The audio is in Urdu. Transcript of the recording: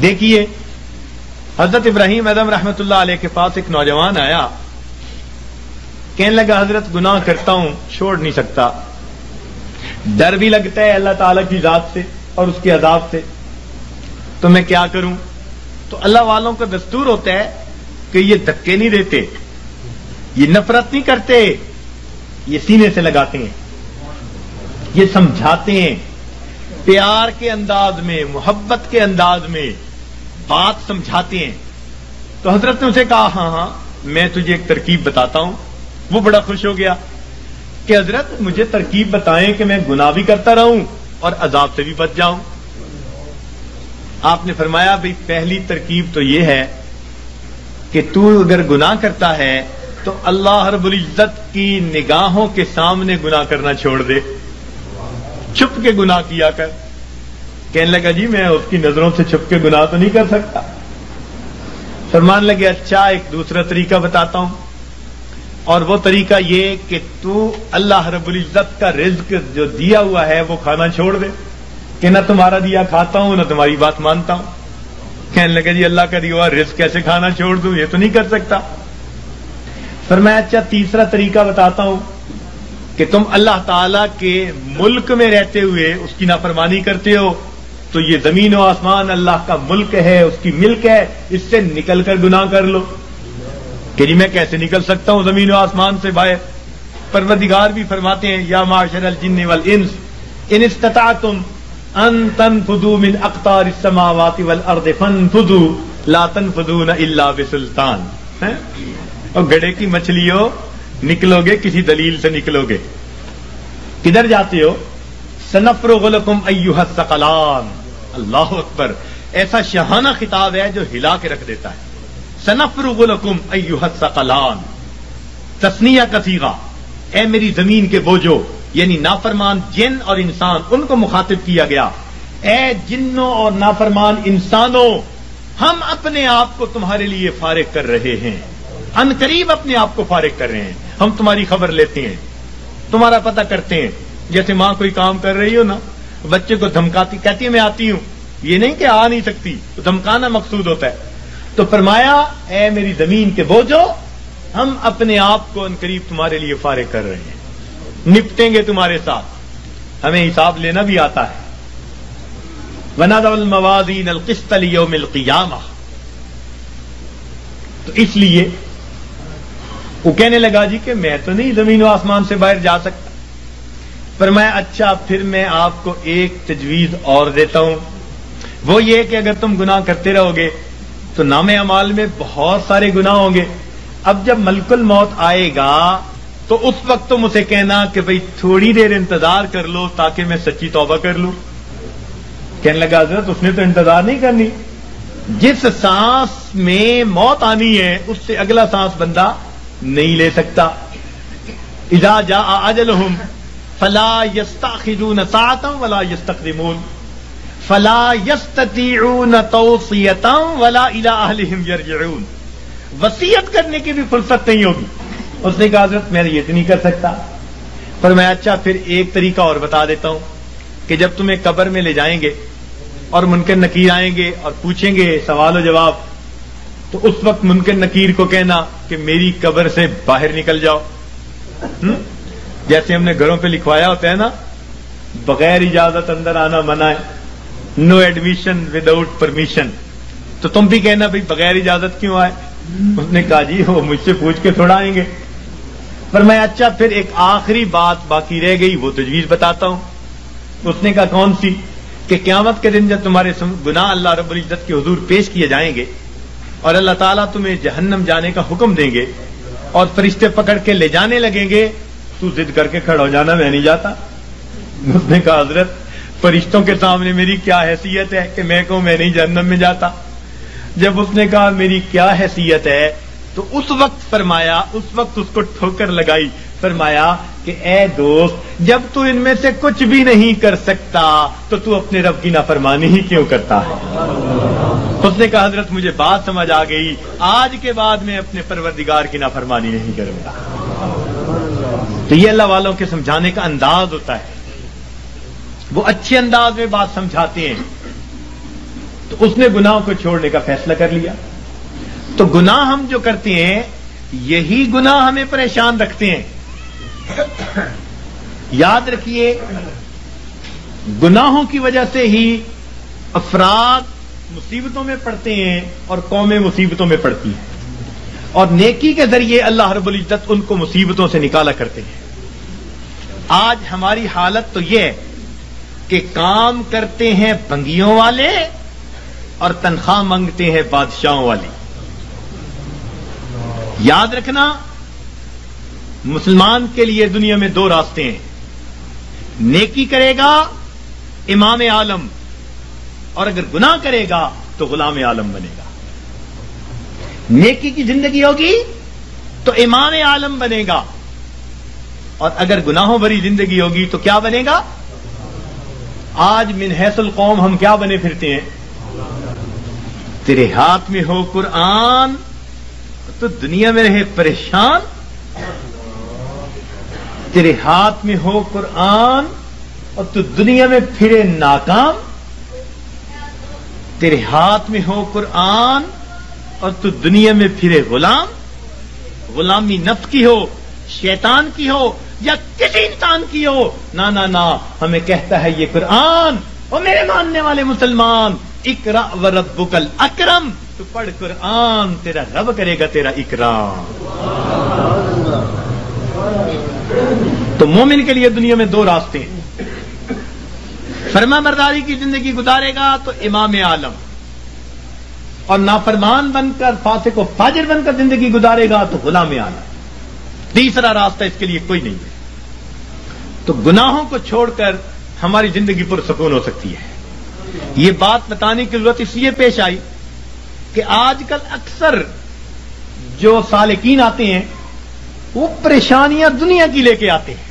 دیکھیے حضرت ابراہیم اعظم رحمت اللہ علیہ کے پاس ایک نوجوان آیا، کہنے لگا حضرت گناہ کرتا ہوں، چھوڑ نہیں سکتا، ڈر بھی لگتا ہے اللہ تعالی کی ذات سے اور اس کے عذاب سے، تو میں کیا کروں؟ تو اللہ والوں کا دستور ہوتا ہے کہ یہ دھکے نہیں دیتے، یہ نفرت نہیں کرتے، یہ سینے سے لگاتے ہیں، یہ سمجھاتے ہیں، پیار کے انداز میں، محبت کے انداز میں بات سمجھاتے ہیں۔ تو حضرت نے اسے کہا ہاں ہاں میں تجھے ایک ترکیب بتاتا ہوں۔ وہ بڑا خوش ہو گیا کہ حضرت مجھے ترکیب بتائیں کہ میں گناہ بھی کرتا رہوں اور عذاب سے بھی بچ جاؤں۔ آپ نے فرمایا بھئی پہلی ترکیب تو یہ ہے کہ تو اگر گناہ کرتا ہے تو اللہ رب العزت کی نگاہوں کے سامنے گناہ کرنا چھوڑ دے، چھپ کے گناہ کیا کر۔ کہنے لگا جی میں اس کی نظروں سے چھپ کے گناہ تو نہیں کر سکتا۔ فرمان لگے اچھا ایک دوسرا طریقہ بتاتا ہوں، اور وہ طریقہ یہ کہ تو اللہ رب العزت کا رزق جو دیا ہوا ہے وہ کھانا چھوڑ دے، کہ نہ تمہارا دیا کھاتا ہوں نہ تمہاری بات مانتا ہوں۔ کہنے لگا جی اللہ کا دیا ہوا رزق کیسے کھانا چھوڑ دوں، یہ تو نہیں کر سکتا۔ فرمایا اچھا تیسرا طریقہ بتاتا ہوں کہ تم اللہ تعالی کے ملک میں رہتے ہوئے اس کی نافرمانی کرتے ہو، تو یہ زمین و آسمان اللہ کا ملک ہے، اس کی ملک ہے، اس سے نکل کر گناہ کر لو۔ کہ جی میں کیسے نکل سکتا ہوں زمین و آسمان سے باہر؟ پروردگار بھی فرماتے ہیں یا معاشر الجن والانس ان استطعتم ان تنفذوا من اقطار السماوات والارض فانفذوا لا تنفذون الا بسلطان۔ اور گڑھے کی مچھلی ہو، نکلو گے کسی دلیل سے نکلو گے۔ کدھر جاتے ہو؟ سنفرغ لکم ایھا الثقلان۔ اللہ اکبر، ایسا شاہانہ خطاب ہے جو ہلا کے رکھ دیتا ہے۔ سنفرغ لکم ایھا الثقلان، تثنیہ کا صیغہ، اے میری زمین کے بوجھو، یعنی نافرمان جن اور انسان، ان کو مخاطب کیا گیا۔ اے جنوں اور نافرمان انسانوں، ہم اپنے آپ کو تمہارے لیے فارغ کر رہے ہیں، ان قریب اپنے آپ کو فارغ کر رہے ہیں، ہم تمہاری خبر لیتے ہیں، تمہارا پتہ کرتے ہیں۔ جیسے ماں کوئی کام کر رہی ہو نا، بچے کو دھمکاتی، کہتی ہے میں آتی ہوں، یہ نہیں کہ آ نہیں سکتی، تو دھمکانا مقصود ہوتا ہے۔ تو فرمایا اے میری زمین کے بوجھو، ہم اپنے آپ کو ان قریب تمہارے لیے فارغ کر رہے ہیں، نپٹیں گے تمہارے ساتھ، ہمیں حساب لینا بھی آتا ہے۔ وَنَضَعُ الْمَوَازِينَ الْقِسْطَ لِيَوْمِ الْقِيَامَةِ۔ تو اس لیے وہ کہنے لگا جی کہ میں تو نہیں زمین و آسمان سے باہر جا سکتا۔ فرمایا اچھا پھر میں آپ کو ایک تجویز اور دیتا ہوں، وہ یہ کہ اگر تم گناہ کرتے رہو گے تو نام اعمال میں بہت سارے گناہ ہوں گے۔ اب جب ملک الموت آئے گا تو اس وقت تم اسے کہنا کہ بھئی تھوڑی دیر انتظار کر لو تاکہ میں سچی توبہ کر لوں۔ کہنے لگا حضرت اس نے تو انتظار نہیں کرنی، جس سانس میں موت آنی ہے اس سے اگلا سانس بندہ نہیں لے سکتا۔ اذا جاء اجلہم فلا يستأخرون ساعة ولا يستقدمون فلا يستطيعون توصية ولا إلى أهلهم يرجعون۔ وصیت کرنے کی بھی فرصت نہیں ہوگی۔ اس نے کہا حضرت میں یہ نہیں کر سکتا۔ فرمایا اچھا پھر ایک طریقہ اور بتا دیتا ہوں کہ جب تمہیں قبر میں لے جائیں گے اور منکر نکیر آئیں گے اور پوچھیں گے سوال و جواب، تو اس وقت منکر نکیر کو کہنا کہ میری قبر سے باہر نکل جاؤ۔ جیسے ہم نے گھروں پہ لکھوایا ہوتا ہے نا، بغیر اجازت اندر آنا منع ہے، نو ایڈمیشن وداؤٹ پرمیشن، تو تم بھی کہنا بھائی بغیر اجازت کیوں آئے؟ اس نے کہا جی وہ مجھ سے پوچھ کے تھوڑا آئیں گے۔ فرمایا اچھا پھر ایک آخری بات باقی رہ گئی، وہ تجویز بتاتا ہوں۔ اس نے کہا کون سی؟ کہ قیامت کے دن جب تمہارے گناہ اللہ رب العزت کے حضور پیش کیے جائیں گے اور اللہ تعالیٰ تمہیں جہنم جانے کا حکم دیں گے اور فرشتے پکڑ کے لے جانے لگیں گے، تو ضد کر کے کھڑا ہو جانا میں نہیں جاتا۔ اس نے کہا حضرت فرشتوں کے سامنے میری کیا حیثیت ہے کہ میں کہوں میں نہیں جہنم میں جاتا؟ جب اس نے کہا میری کیا حیثیت ہے تو اس وقت فرمایا، اس وقت اس کو ٹھوکر لگائی، فرمایا کہ اے دوست جب تو ان میں سے کچھ بھی نہیں کر سکتا تو اپنے رب کی نافرمانی ہی کیوں کرتا ہے؟ اس نے کہا حضرت مجھے بات سمجھ آ گئی، آج کے بعد میں اپنے پروردگار کی نافرمانی نہیں کروں گا۔ تو یہ اللہ والوں کے سمجھانے کا انداز ہوتا ہے، وہ اچھے انداز میں بات سمجھاتے ہیں۔ تو اس نے گناہوں کو چھوڑنے کا فیصلہ کر لیا. تو گناہ ہم جو کرتے ہیں یہی گناہ ہمیں پریشان رکھتے ہیں. یاد رکھیے گناہوں کی وجہ سے ہی افراد مصیبتوں میں پڑتے ہیں اور قومیں مصیبتوں میں پڑتی ہیں, اور نیکی کے ذریعے اللہ رب العزت ان کو مصیبتوں سے نکالا کرتے ہیں. آج ہماری حالت تو یہ ہے کہ کام کرتے ہیں بنگیوں والے اور تنخواہ مانگتے ہیں بادشاہوں والے. یاد رکھنا مسلمان کے لیے دنیا میں دو راستے ہیں. نیکی کرے گا امام عالم, اور اگر گناہ کرے گا تو غلام عالم بنے گا. نیکی کی زندگی ہوگی تو امام عالم بنے گا, اور اگر گناہوں بھری زندگی ہوگی تو کیا بنے گا؟ آج من حیث القوم ہم کیا بنے پھرتے ہیں؟ تیرے ہاتھ میں ہو قرآن تو دنیا میں رہے پریشان, تیرے ہاتھ میں ہو قرآن اور تو دنیا میں پھرے ناکام, تیرے ہاتھ میں ہو قرآن اور تو دنیا میں پھرے غلام. غلامی نفس کی ہو, شیطان کی ہو, یا کسی انسان کی ہو, نہ ہمیں کہتا ہے یہ قرآن, اور میرے ماننے والے مسلمان, اقرا وربک الاکرم, تو پڑھ قرآن تیرا رب کرے گا تیرا اکرام. تو مومن کے لیے دنیا میں دو راستے ہیں. فرما برداری کی زندگی گزارے گا تو امام عالم, اور نافرمان بن کر فاسق و فاجر بن کر زندگی گزارے گا تو غلام عالم. تیسرا راستہ اس کے لیے کوئی نہیں ہے. تو گناہوں کو چھوڑ کر ہماری زندگی پرسکون ہو سکتی ہے. یہ بات بتانے کی ضرورت اس لیے پیش آئی کہ آج کل اکثر جو سالکین آتے ہیں وہ پریشانیاں دنیا کی لے کے آتے ہیں.